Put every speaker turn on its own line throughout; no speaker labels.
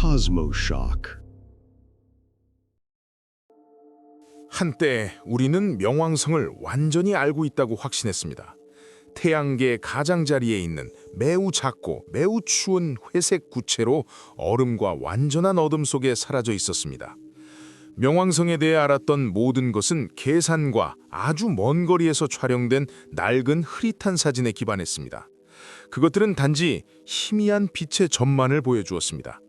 Cosmoshock.
한때 우리는 명왕성을 완전히 알고 있다고 확신했습니다. 태양계 가장자리에 있는 매우 작고 매우 추운 회색 구체로 얼음과 완전한 어둠 속에 사라져 있었습니다. 명왕성에 대해 알았던 모든 것은 계산과 아주 먼 거리에서 촬영된 낡은 흐릿한 사진에 기반했습니다. 그것들은 단지 희미한 빛의 점만을 보여주었습니다.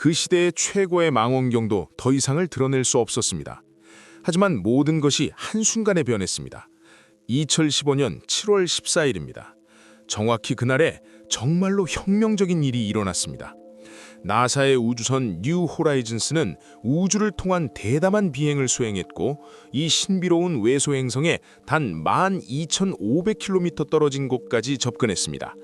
그 시대의 최고의 망원경도 더 이상을 드러낼 수 없었습니다. 하지만 모든 것이 한순간에 변했습니다. 2015년 7월 14일입니다. 정확히 그날에 정말로 혁명적인 일이 일어났습니다. 나사의 우주선 뉴 호라이즌스는 우주를 통한 대담한 비행을 수행했고 이 신비로운 외소 행성에 단 12,500km 떨어진 곳까지 접근했습니다.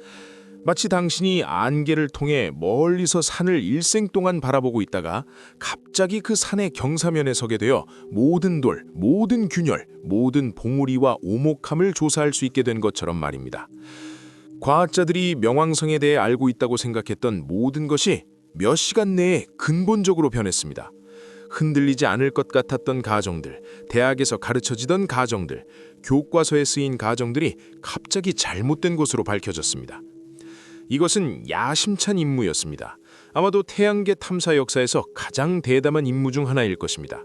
마치 당신이 안개를 통해 멀리서 산을 일생 동안 바라보고 있다가 갑자기 그 산의 경사면에 서게 되어 모든 돌, 모든 균열, 모든 봉우리와 오목함을 조사할 수 있게 된 것처럼 말입니다. 과학자들이 명왕성에 대해 알고 있다고 생각했던 모든 것이 몇 시간 내에 근본적으로 변했습니다. 흔들리지 않을 것 같았던 가정들, 대학에서 가르쳐지던 가정들, 교과서에 쓰인 가정들이 갑자기 잘못된 것으로 밝혀졌습니다. 이것은 야심찬 임무였습니다. 아마도 태양계 탐사 역사에서 가장 대담한 임무 중 하나일 것입니다.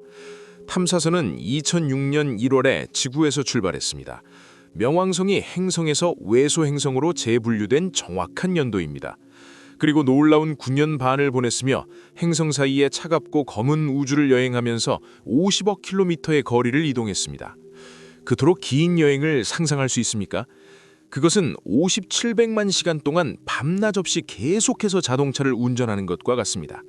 탐사선은 2006년 1월에 지구에서 출발했습니다. 명왕성이 행성에서 외소 행성으로 재분류된 정확한 연도입니다. 그리고 놀라운 9년 반을 보냈으며 행성 사이의 차갑고 검은 우주를 여행하면서 50억 킬로미터의 거리를 이동했습니다. 그토록 긴 여행을 상상할 수 있습니까? 그것은 5700만 시간 동안 밤낮 없이 계속해서 자동차를 운전하는 것과 같습니다.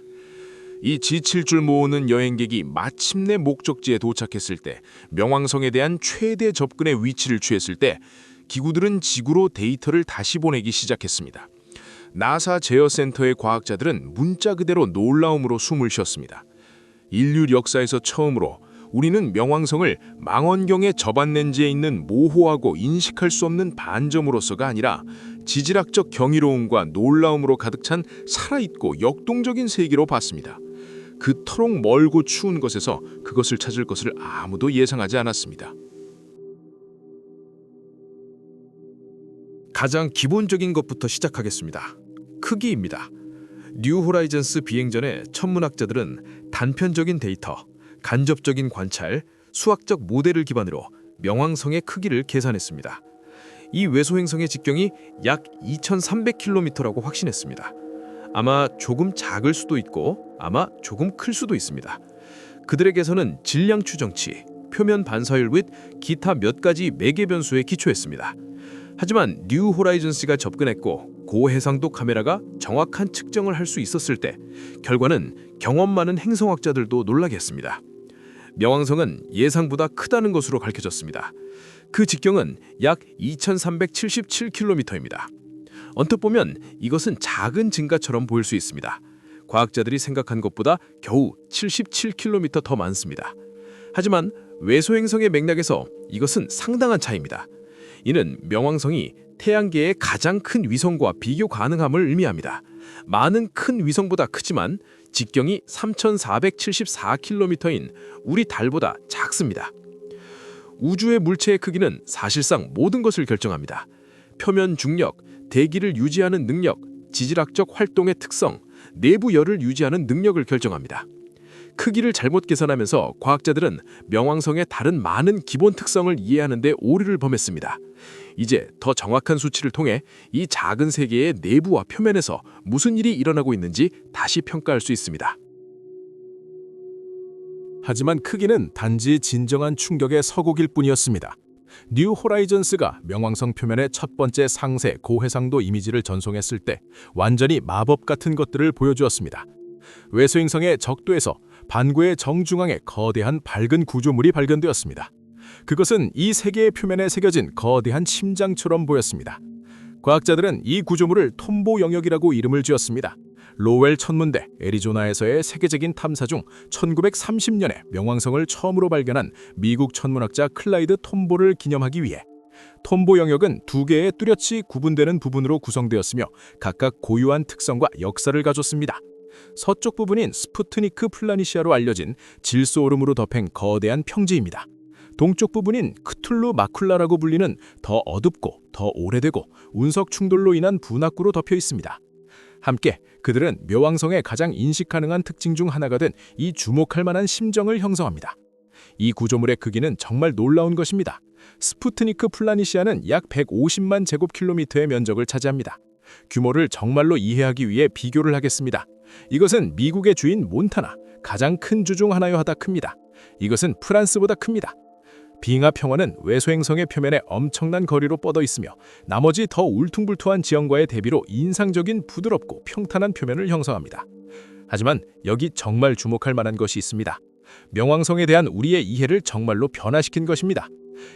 이 지칠 줄 모으는 여행객이 마침내 목적지에 도착했을 때, 명왕성에 대한 최대 접근의 위치를 취했을 때 기구들은 지구로 데이터를 다시 보내기 시작했습니다. 나사 제어센터의 과학자들은 문자 그대로 놀라움으로 숨을 쉬었습니다. 인류 역사에서 처음으로 우리는 명왕성을 망원경의 저반 렌즈에 있는 모호하고 인식할 수 없는 반점으로서가 아니라 지질학적 경이로움과 놀라움으로 가득 찬 살아있고 역동적인 세계로 봤습니다. 그토록 멀고 추운 곳에서 그것을 찾을 것을 아무도 예상하지 않았습니다.
가장 기본적인 것부터 시작하겠습니다. 크기입니다. 뉴 호라이즌스 비행 전에 천문학자들은 단편적인 데이터, 간접적인 관찰, 수학적 모델을 기반으로 명왕성의 크기를 계산했습니다. 이 외소 행성의 직경이 약 2,300km라고 확신했습니다. 아마 조금 작을 수도 있고 아마 조금 클 수도 있습니다. 그들에게서는 질량 추정치, 표면 반사율 및 기타 몇 가지 매개 변수에 기초했습니다. 하지만 뉴 호라이즌스가 접근했고 고해상도 카메라가 정확한 측정을 할 수 있었을 때 결과는 경험 많은 행성학자들도 놀라게 했습니다. 명왕성은 예상보다 크다는 것으로 밝혀졌습니다. 그 직경은 약 2,377km입니다. 언뜻 보면 이것은 작은 증가처럼 보일 수 있습니다. 과학자들이 생각한 것보다 겨우 77km 더 많습니다. 하지만 외소행성의 맥락에서 이것은 상당한 차이입니다. 이는 명왕성이 태양계의 가장 큰 위성과 비교 가능함을 의미합니다. 많은 큰 위성보다 크지만 직경이 3,474km인 우리 달보다 작습니다. 우주의 물체의 크기는 사실상 모든 것을 결정합니다. 표면 중력, 대기를 유지하는 능력, 지질학적 활동의 특성, 내부 열을 유지하는 능력을 결정합니다. 크기를 잘못 계산하면서 과학자들은 명왕성의 다른 많은 기본 특성을 이해하는 데 오류를 범했습니다. 이제 더 정확한 수치를 통해 이 작은 세계의 내부와 표면에서 무슨 일이 일어나고 있는지 다시 평가할 수 있습니다.
하지만 크기는 단지 진정한 충격의 서곡일 뿐이었습니다. 뉴 호라이즌스가 명왕성 표면의 첫 번째 상세 고해상도 이미지를 전송했을 때 완전히 마법 같은 것들을 보여주었습니다. 외소행성의 적도에서 반구의 정중앙에 거대한 밝은 구조물이 발견되었습니다. 그것은 이 세계의 표면에 새겨진 거대한 심장처럼 보였습니다. 과학자들은 이 구조물을 톰보 영역이라고 이름을 지었습니다. 로웰 천문대 애리조나에서의 세계적인 탐사 중 1930년에 명왕성을 처음으로 발견한 미국 천문학자 클라이드 톰보를 기념하기 위해 톰보 영역은 두 개의 뚜렷이 구분되는 부분으로 구성되었으며 각각 고유한 특성과 역사를 가졌습니다. 서쪽 부분인 스푸트니크 플라니시아로 알려진 질소오름으로 덮인 거대한 평지입니다. 동쪽 부분인 크툴루 마쿨라라고 불리는 더 어둡고 더 오래되고 운석 충돌로 인한 분화구로 덮여 있습니다. 함께 그들은 묘왕성의 가장 인식 가능한 특징 중 하나가 된 이 주목할 만한 심정을 형성합니다. 이 구조물의 크기는 정말 놀라운 것입니다. 스푸트니크 플라니시아는 약 150만 제곱킬로미터의 면적을 차지합니다. 규모를 정말로 이해하기 위해 비교를 하겠습니다. 이것은 미국의 주인 몬타나, 가장 큰 주 중 하나여 하다 큽니다. 이것은 프랑스보다 큽니다. 빙하 평원은 외소행성의 표면에 엄청난 거리로 뻗어 있으며 나머지 더 울퉁불퉁한 지형과의 대비로 인상적인 부드럽고 평탄한 표면을 형성합니다. 하지만 여기 정말 주목할 만한 것이 있습니다. 명왕성에 대한 우리의 이해를 정말로 변화시킨 것입니다.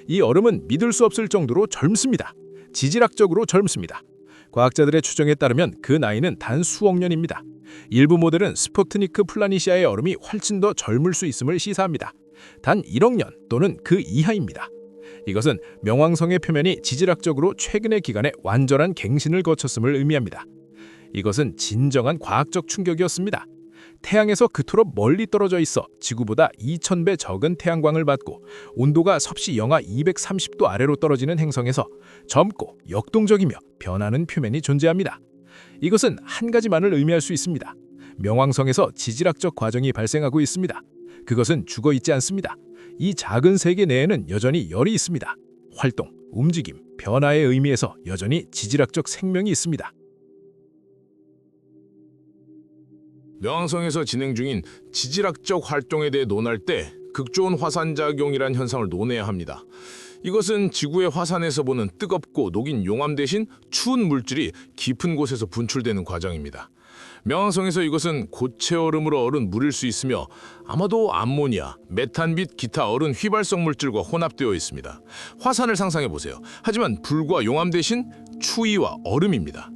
이 얼음은 믿을 수 없을 정도로 젊습니다. 지질학적으로 젊습니다. 과학자들의 추정에 따르면 그 나이는 단 수억 년입니다. 일부 모델은 스푸트니크 플라니시아의 얼음이 훨씬 더 젊을 수 있음을 시사합니다. 단 1억 년 또는 그 이하입니다. 이것은 명왕성의 표면이 지질학적으로 최근의 기간에 완전한 갱신을 거쳤음을 의미합니다. 이것은 진정한 과학적 충격이었습니다. 태양에서 그토록 멀리 떨어져 있어 지구보다 2000배 적은 태양광을 받고 온도가 섭씨 영하 230도 아래로 떨어지는 행성에서 젊고 역동적이며 변하는 표면이 존재합니다. 이것은 한 가지만을 의미할 수 있습니다. 명왕성에서 지질학적 과정이 발생하고 있습니다. 그것은 죽어 있지 않습니다. 이 작은 세계 내에는 여전히 열이 있습니다. 활동, 움직임, 변화의 의미에서 여전히 지질학적 생명이 있습니다.
명왕성에서 진행 중인 지질학적 활동에 대해 논할 때 극초온 화산작용이란 현상을 논해야 합니다. 이것은 지구의 화산에서 보는 뜨겁고 녹인 용암 대신 추운 물질이 깊은 곳에서 분출되는 과정입니다. 명왕성에서 이것은 고체 얼음으로 얼은 물일 수 있으며 아마도 암모니아, 메탄 및 기타 얼은 휘발성 물질과 혼합되어 있습니다. 화산을 상상해 보세요. 하지만 불과 용암 대신 추위와 얼음입니다.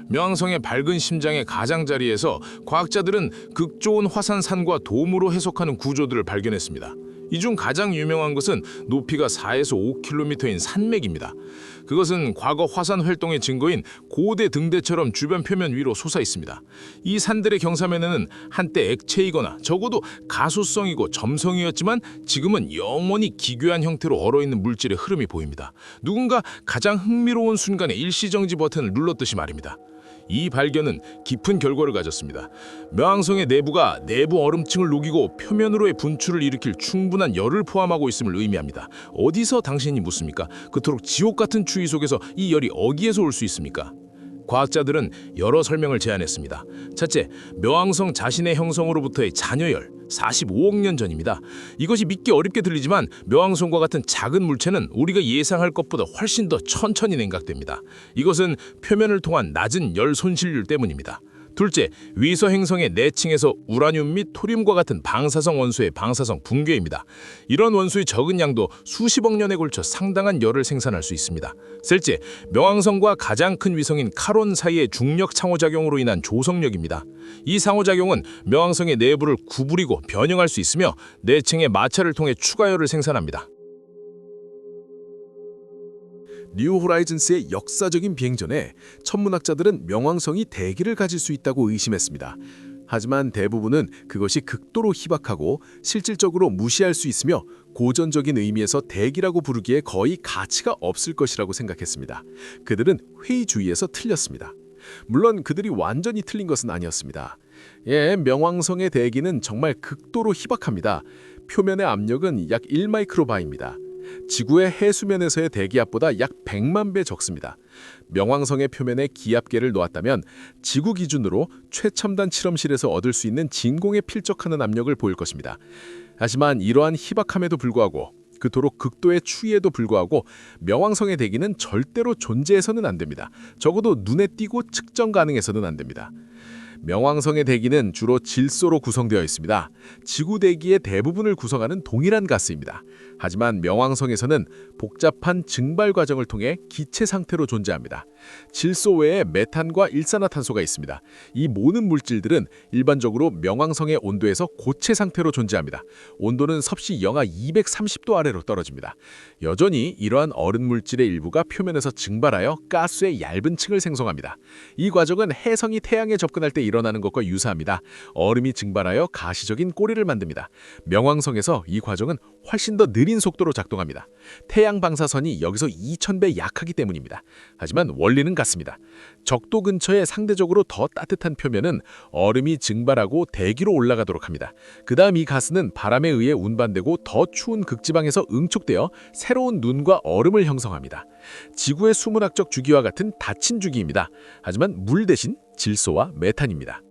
명왕성의 밝은 심장의 가장자리에서 과학자들은 극초온 화산산과 돔으로 해석하는 구조들을 발견했습니다. 이 중 가장 유명한 것은 높이가 4에서 5km인 산맥입니다. 그것은 과거 화산 활동의 증거인 고대 등대처럼 주변 표면 위로 솟아 있습니다. 이 산들의 경사면에는 한때 액체이거나 적어도 가소성이고 점성이었지만 지금은 영원히 기괴한 형태로 얼어있는 물질의 흐름이 보입니다. 누군가 가장 흥미로운 순간에 일시정지 버튼을 눌렀듯이 말입니다. 이 발견은 깊은 결과를 가졌습니다. 명왕성의 내부가 내부 얼음층을 녹이고 표면으로의 분출을 일으킬 충분한 열을 포함하고 있음을 의미합니다. 어디서 당신이 묻습니까? 그토록 지옥 같은 추위 속에서 이 열이 어디에서 올 수 있습니까? 과학자들은 여러 설명을 제안했습니다. 첫째, 명왕성 자신의 형성으로부터의 잔여열, 45억 년 전입니다. 이것이 믿기 어렵게 들리지만 명왕성과 같은 작은 물체는 우리가 예상할 것보다 훨씬 더 천천히 냉각됩니다. 이것은 표면을 통한 낮은 열 손실률 때문입니다. 둘째, 위서 행성의 내층에서 우라늄 및 토륨과 같은 방사성 원소의 방사성 붕괴입니다. 이런 원소의 적은 양도 수십억 년에 걸쳐 상당한 열을 생산할 수 있습니다. 셋째, 명왕성과 가장 큰 위성인 카론 사이의 중력 상호작용으로 인한 조성력입니다. 이 상호작용은 명왕성의 내부를 구부리고 변형할 수 있으며 내층의 마찰을 통해 추가 열을 생산합니다.
뉴 호라이즌스의 역사적인 비행전에 천문학자들은 명왕성이 대기를 가질 수 있다고 의심했습니다. 하지만 대부분은 그것이 극도로 희박하고 실질적으로 무시할 수 있으며 고전적인 의미에서 대기라고 부르기에 거의 가치가 없을 것이라고 생각했습니다. 그들은 회의주의에서 틀렸습니다. 물론 그들이 완전히 틀린 것은 아니었습니다. 명왕성의 대기는 정말 극도로 희박합니다. 표면의 압력은 약 1마이크로바입니다. 지구의 해수면에서의 대기압보다 약 100만 배 적습니다. 명왕성의 표면에 기압계를 놓았다면 지구 기준으로 최첨단 실험실에서 얻을 수 있는 진공에 필적하는 압력을 보일 것입니다. 하지만 이러한 희박함에도 불구하고 그토록 극도의 추위에도 불구하고 명왕성의 대기는 절대로 존재해서는 안 됩니다. 적어도 눈에 띄고 측정 가능해서는 안 됩니다. 명왕성의 대기는 주로 질소로 구성되어 있습니다. 지구 대기의 대부분을 구성하는 동일한 가스입니다. 하지만 명왕성에서는 복잡한 증발 과정을 통해 기체 상태로 존재합니다. 질소 외에 메탄과 일산화탄소가 있습니다. 이 모든 물질들은 일반적으로 명왕성의 온도에서 고체 상태로 존재합니다. 온도는 섭씨 영하 230도 아래로 떨어집니다. 여전히 이러한 얼음 물질의 일부가 표면에서 증발하여 가스의 얇은 층을 생성합니다. 이 과정은 해성이 태양에 접근할 때 일어나는 것과 유사합니다. 얼음이 증발하여 가시적인 꼬리를 만듭니다. 명왕성에서 이 과정은 훨씬 더 느린 속도로 작동합니다. 태양 방사선이 여기서 2000배 약하기 때문입니다. 하지만 원리는 같습니다. 적도 근처에 상대적으로 더 따뜻한 표면은 얼음이 증발하고 대기로 올라가도록 합니다. 그 다음 이 가스는 바람에 의해 운반되고 더 추운 극지방에서 응축되어 새로운 눈과 얼음을 형성합니다. 지구의 수문학적 주기와 같은 닫힌 주기입니다. 하지만 물 대신 질소와 메탄입니다.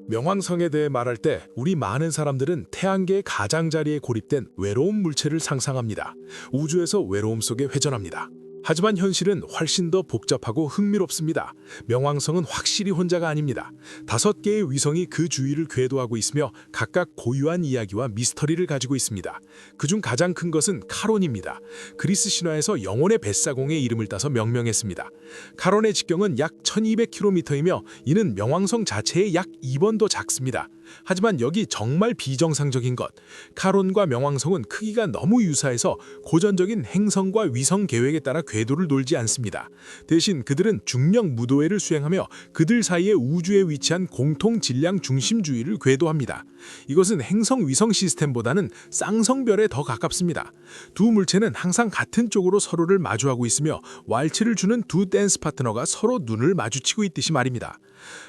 명왕성에 대해 말할 때 우리 많은 사람들은 태양계의 가장자리에 고립된 외로운 물체를 상상합니다. 우주에서 외로움 속에 회전합니다. 하지만 현실은 훨씬 더 복잡하고 흥미롭습니다. 명왕성은 확실히 혼자가 아닙니다. 5개의 위성이 그 주위를 궤도하고 있으며 각각 고유한 이야기와 미스터리를 가지고 있습니다. 그중 가장 큰 것은 카론입니다. 그리스 신화에서 영혼의 뱃사공의 이름을 따서 명명했습니다. 카론의 직경은 약 1200km이며 이는 명왕성 자체의 약 2번도 작습니다. 하지만 여기 정말 비정상적인 것, 카론과 명왕성은 크기가 너무 유사해서 고전적인 행성과 위성 계획에 따라 궤도를 돌지 않습니다. 대신 그들은 중력 무도회를 수행하며 그들 사이에 우주에 위치한 공통 질량 중심주의를 궤도합니다. 이것은 행성 위성 시스템보다는 쌍성별에 더 가깝습니다. 두 물체는 항상 같은 쪽으로 서로를 마주하고 있으며 왈츠를 주는 두 댄스 파트너가 서로 눈을 마주치고 있듯이 말입니다.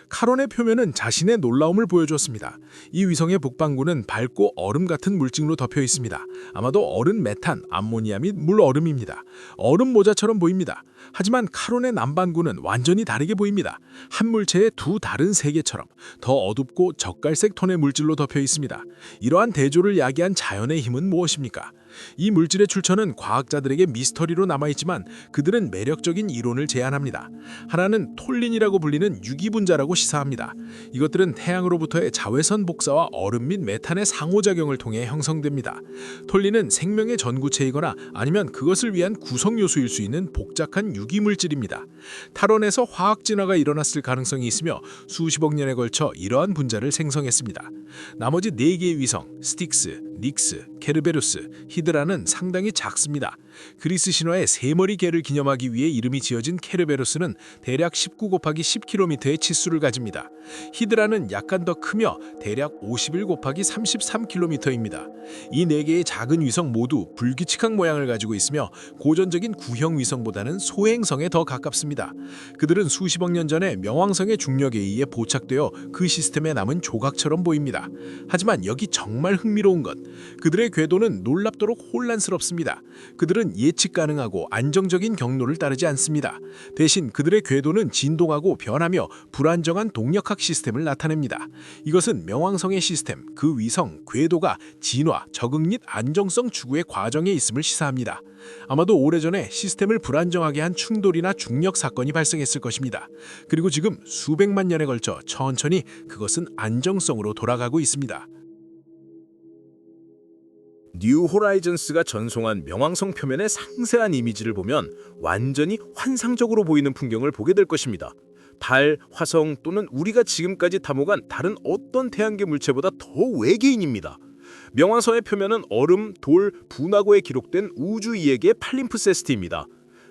카론의 표면은 자신의 놀라움을 보여주었습니다. 이 위성의 북반구는 밝고 얼음 같은 물질로 덮여 있습니다. 아마도 얼음 메탄, 암모니아 및 물얼음입니다. 얼음 모자처럼 보입니다. 하지만 카론의 남반구는 완전히 다르게 보입니다. 한 물체의 두 다른 세계처럼 더 어둡고 젓갈색 톤의 물질로 덮여 있습니다. 이러한 대조를 야기한 자연의 힘은 무엇입니까? 이 물질의 출처는 과학자들에게 미스터리로 남아있지만 그들은 매력적인 이론을 제안합니다. 하나는 톨린이라고 불리는 유기분자라고 시사합니다. 이것들은 태양으로부터의 자외선 복사와 얼음 및 메탄의 상호작용을 통해 형성됩니다. 톨린은 생명의 전구체이거나 아니면 그것을 위한 구성요소일 수 있는 복잡한 유기물질입니다. 탈원에서 화학 진화가 일어났을 가능성이 있으며 수십억 년에 걸쳐 이러한 분자를 생성했습니다. 나머지 4개의 위성, 스틱스, 닉스, 케르베루스, 히드라는 상당히 작습니다. 그리스 신화의 세머리 개를 기념하기 위해 이름이 지어진 케르베루스는 대략 19 곱하기 10km의 치수를 가집니다. 히드라는 약간 더 크며 대략 51 곱하기 33km입니다. 이 4개의 작은 위성 모두 불규칙한 모양을 가지고 있으며 고전적인 구형 위성보다는 소행성에 더 가깝습니다. 그들은 수십억 년 전에 명왕성의 중력에 의해 포착되어 그 시스템에 남은 조각처럼 보입니다. 하지만 여기 정말 흥미로운 것, 그들의 궤도는 놀랍도록 혼란스럽습니다. 그들은 예측 가능하고 안정적인 경로를 따르지 않습니다. 대신 그들의 궤도는 진동하고 변하며 불안정한 동력학 시스템을 나타냅니다. 이것은 명왕성의 시스템, 그 위성, 궤도가 진화, 적응 및 안정성 추구의 과정에 있음을 시사합니다. 아마도 오래전에 시스템을 불안정하게 한 충돌이나 중력 사건이 발생했을 것입니다. 그리고 지금 수백만 년에 걸쳐 천천히 그것은 안정성으로 돌아가고 있습니다.
뉴 호라이즌스가 전송한 명왕성 표면의 상세한 이미지를 보면 완전히 환상적으로 보이는 풍경을 보게 될 것입니다. 달, 화성 또는 우리가 지금까지 탐험한 다른 어떤 태양계 물체보다 더 외계인입니다. 명왕성의 표면은 얼음, 돌, 분화구에 기록된 우주 이야기의 팔림프세스트입니다.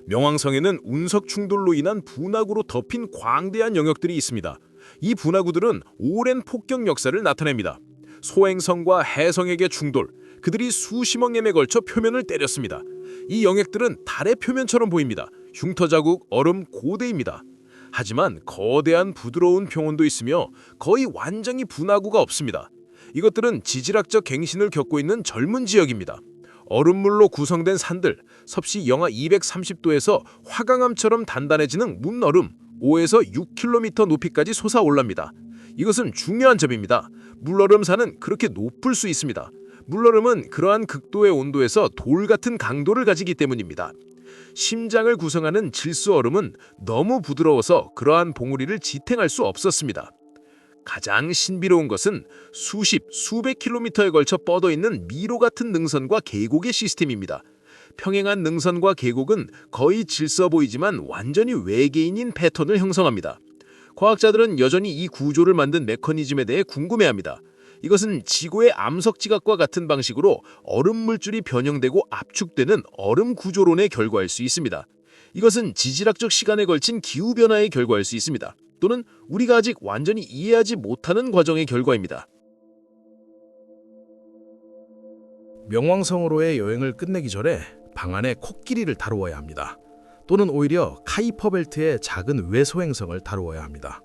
명왕성에는 운석 충돌로 인한 분화구로 덮인 광대한 영역들이 있습니다. 이 분화구들은 오랜 폭격 역사를 나타냅니다. 소행성과 해성에게 충돌, 그들이 수십억 년에 걸쳐 표면을 때렸습니다. 이 영역들은 달의 표면처럼 보입니다. 흉터 자국, 얼음, 고대입니다. 하지만 거대한 부드러운 평원도 있으며 거의 완전히 분화구가 없습니다. 이것들은 지질학적 갱신을 겪고 있는 젊은 지역입니다. 얼음물로 구성된 산들, 섭씨 영하 230도에서 화강암처럼 단단해지는 문얼음, 5에서 6km 높이까지 솟아올랍니다. 이것은 중요한 점입니다. 물얼음산은 그렇게 높을 수 있습니다. 물얼음은 그러한 극도의 온도에서 돌 같은 강도를 가지기 때문입니다. 심장을 구성하는 질소 얼음은 너무 부드러워서 그러한 봉우리를 지탱할 수 없었습니다. 가장 신비로운 것은 수백 킬로미터에 걸쳐 뻗어 있는 미로 같은 능선과 계곡의 시스템입니다. 평행한 능선과 계곡은 거의 질서 보이지만 완전히 외계인인 패턴을 형성합니다. 과학자들은 여전히 이 구조를 만든 메커니즘에 대해 궁금해합니다. 이것은 지구의 암석 지각과 같은 방식으로 얼음 물줄이 변형되고 압축되는 얼음 구조론에 결과할 수 있습니다. 이것은 지질학적 시간에 걸친 기후변화의 결과일 수 있습니다. 또는 우리가 아직 완전히 이해하지 못하는 과정의 결과입니다. 명왕성으로의 여행을 끝내기 전에 방안의 코끼리를 다루어야 합니다. 또는 오히려 카이퍼 벨트의 작은 외소 행성을 다루어야 합니다.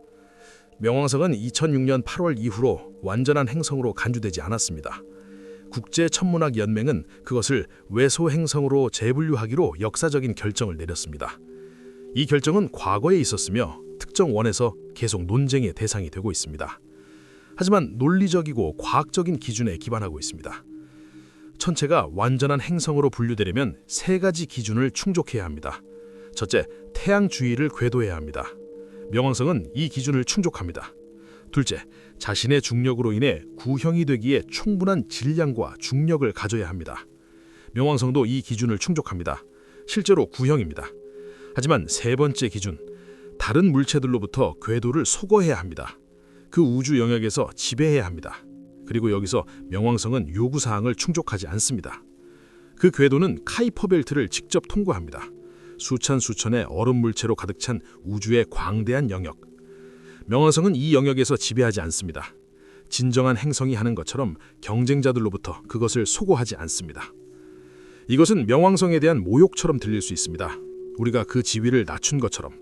명왕성은 2006년 8월 이후로 완전한 행성으로 간주되지 않았습니다. 국제천문학연맹은 그것을 외소 행성으로 재분류하기로 역사적인 결정을 내렸습니다. 이 결정은 과거에 있었으며 특정 원에서 계속 논쟁의 대상이 되고 있습니다. 하지만 논리적이고 과학적인 기준에 기반하고 있습니다. 천체가 완전한 행성으로 분류되려면 세 가지 기준을 충족해야 합니다. 첫째, 태양 주위를 궤도해야 합니다. 명왕성은 이 기준을 충족합니다. 둘째, 자신의 중력으로 인해 구형이 되기에 충분한 질량과 중력을 가져야 합니다. 명왕성도 이 기준을 충족합니다. 실제로 구형입니다. 하지만 세 번째 기준, 다른 물체들로부터 궤도를 소거해야 합니다. 그 우주 영역에서 지배해야 합니다. 그리고 여기서 명왕성은 요구사항을 충족하지 않습니다. 그 궤도는 카이퍼 벨트를 직접 통과합니다. 수천의 얼음 물체로 가득 찬 우주의 광대한 영역. 명왕성은 이 영역에서 지배하지 않습니다. 진정한 행성이 하는 것처럼 경쟁자들로부터 그것을 소거하지 않습니다. 이것은 명왕성에 대한 모욕처럼 들릴 수 있습니다. 우리가 그 지위를 낮춘 것처럼.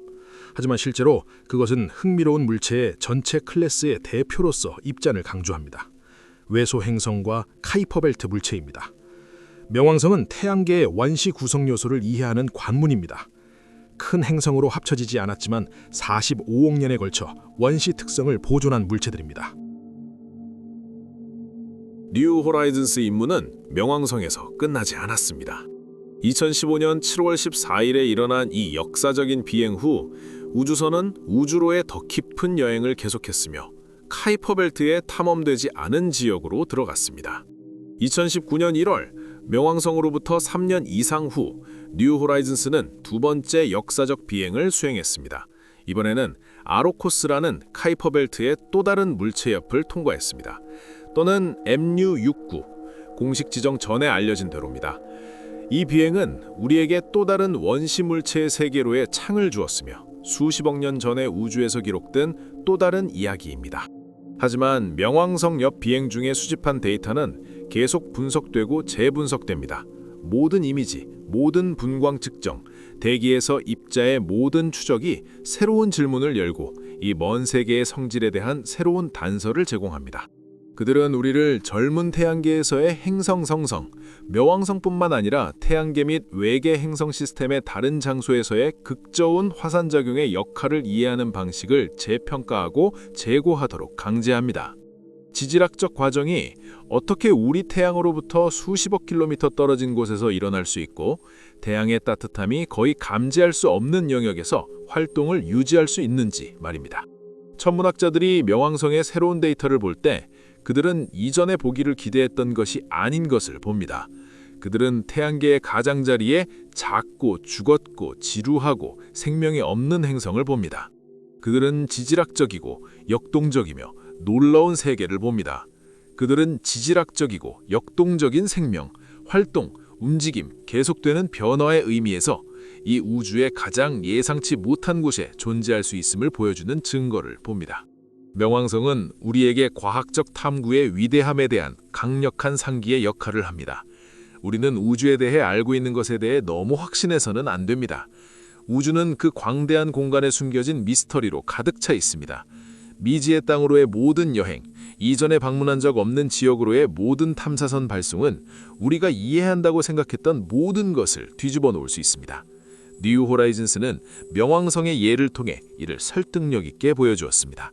하지만 실제로 그것은 흥미로운 물체의 전체 클래스의 대표로서 입장을 강조합니다. 외소 행성과 카이퍼 벨트 물체입니다. 명왕성은 태양계의 원시 구성 요소를 이해하는 관문입니다. 큰 행성으로 합쳐지지 않았지만 45억 년에 걸쳐 원시 특성을 보존한 물체들입니다.
뉴 호라이즌스 임무는 명왕성에서 끝나지 않았습니다. 2015년 7월 14일에 일어난 이 역사적인 비행 후 우주선은 우주로의 더 깊은 여행을 계속했으며 카이퍼 벨트에 탐험되지 않은 지역으로 들어갔습니다. 2019년 1월 명왕성으로부터 3년 이상 후 뉴 호라이즌스는 두 번째 역사적 비행을 수행했습니다. 이번에는 아로코스라는 카이퍼 벨트의 또 다른 물체 옆을 통과했습니다. 또는 MU69, 공식 지정 전에 알려진 대로입니다. 이 비행은 우리에게 또 다른 원시 물체의 세계로의 창을 주었으며 수십억 년 전의 우주에서 기록된 또 다른 이야기입니다. 하지만 명왕성 옆 비행 중에 수집한 데이터는 계속 분석되고 재분석됩니다. 모든 이미지, 모든 분광 측정, 대기에서 입자의 모든 추적이 새로운 질문을 열고 이 먼 세계의 성질에 대한 새로운 단서를 제공합니다. 그들은 우리를 젊은 태양계에서의 행성 성성, 명왕성뿐만 아니라 태양계 및 외계 행성 시스템의 다른 장소에서의 극저온 화산작용의 역할을 이해하는 방식을 재평가하고 재고하도록 강제합니다. 지질학적 과정이 어떻게 우리 태양으로부터 수십억 킬로미터 떨어진 곳에서 일어날 수 있고 태양의 따뜻함이 거의 감지할 수 없는 영역에서 활동을 유지할 수 있는지 말입니다. 천문학자들이 명왕성의 새로운 데이터를 볼 때 그들은 이전에 보기를 기대했던 것이 아닌 것을 봅니다. 그들은 태양계의 가장자리에 작고 죽었고 지루하고 생명이 없는 행성을 봅니다. 그들은 지질학적이고 역동적이며 놀라운 세계를 봅니다. 그들은 지질학적이고 역동적인 생명, 활동, 움직임, 계속되는 변화의 의미에서 이 우주의 가장 예상치 못한 곳에 존재할 수 있음을 보여주는 증거를 봅니다. 명왕성은 우리에게 과학적 탐구의 위대함에 대한 강력한 상기의 역할을 합니다. 우리는 우주에 대해 알고 있는 것에 대해 너무 확신해서는 안 됩니다. 우주는 그 광대한 공간에 숨겨진 미스터리로 가득 차 있습니다. 미지의 땅으로의 모든 여행, 이전에 방문한 적 없는 지역으로의 모든 탐사선 발송은 우리가 이해한다고 생각했던 모든 것을 뒤집어 놓을 수 있습니다. 뉴 호라이즌스는 명왕성의 예를 통해 이를 설득력 있게 보여주었습니다.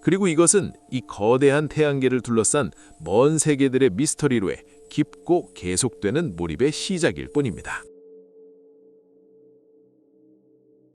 그리고 이것은 이 거대한 태양계를 둘러싼 먼 세계들의 미스터리로의 깊고 계속되는 몰입의 시작일 뿐입니다.